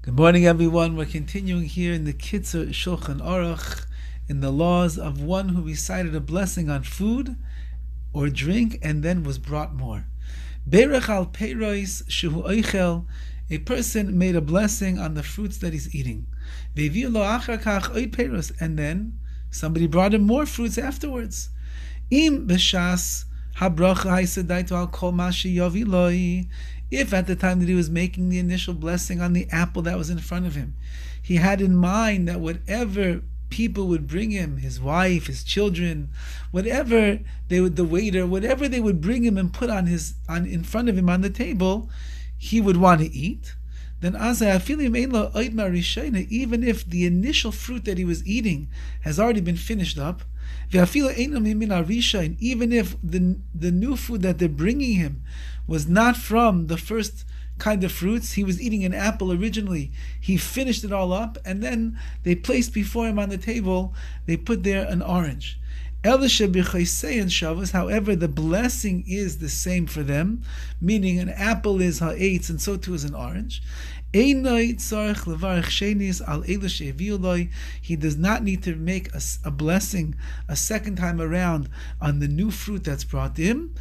Good morning, everyone. We're continuing here in the Kitzur Shulchan Aruch in the laws of one who recited a blessing on food or drink and then was brought more. Berech al peiros shehu oichel, a person made a blessing on the fruits that he's eating. Ve'viu lo achar kach oid peiros, and then somebody brought him more fruits afterwards. Im b'shas habracha haisadaitu al kol ma sheyavi loi. If at the time that he was making the initial blessing on the apple that was in front of him, he had in mind that whatever people would bring him, his wife, his children, whatever they would, the waiter, whatever they would bring him and put in front of him on the table, he would want to eat. Then even if the initial fruit that he was eating has already been finished up, and even if the new food that they're bringing him was not from the first kind of fruits, he was eating an apple originally, he finished it all up, and then they placed before him on the table, they put there an orange. However, the blessing is the same for them, meaning an apple is ha'etz and so too is an orange. He does not need to make a blessing a second time around on the new fruit that's brought to him,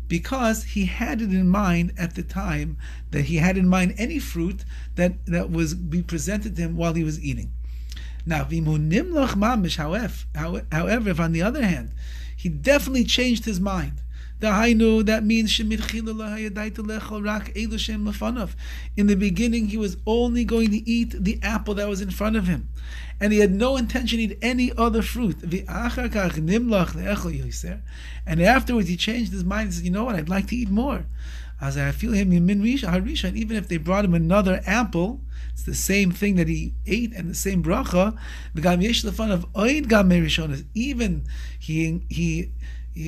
because he had it in mind at the time that he had in mind any fruit that was be presented to him while he was eating. Now, however, if on the other hand, he definitely changed his mind, that means in the beginning he was only going to eat the apple that was in front of him, and he had no intention to eat any other fruit. And afterwards he changed his mind and said, you know what, I'd like to eat more. As I feel him, even if they brought him another apple, it's the same thing that he ate and the same bracha. Even he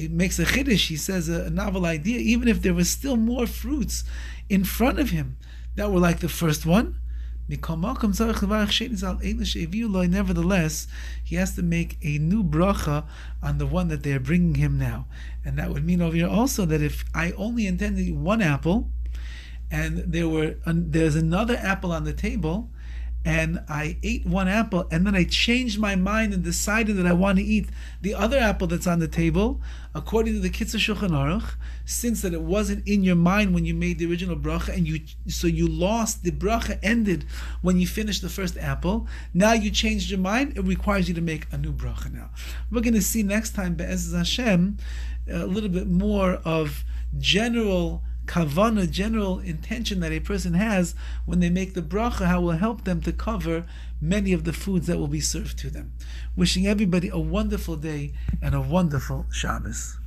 makes a chiddush. He says a novel idea. Even if there was still more fruits in front of him that were like the first one, nevertheless, he has to make a new bracha on the one that they're bringing him now. And that would mean over here also that if I only intended to eat one apple, and there's another apple on the table, and I ate one apple, and then I changed my mind and decided that I want to eat the other apple that's on the table, according to the Kitzur Shulchan Aruch, since that it wasn't in your mind when you made the original bracha, and you lost, the bracha ended when you finished the first apple. Now you changed your mind, it requires you to make a new bracha now. We're going to see next time, Be'ez Hashem, a little bit more of general kavana, general intention that a person has when they make the bracha, how it will help them to cover many of the foods that will be served to them. Wishing everybody a wonderful day and a wonderful Shabbos.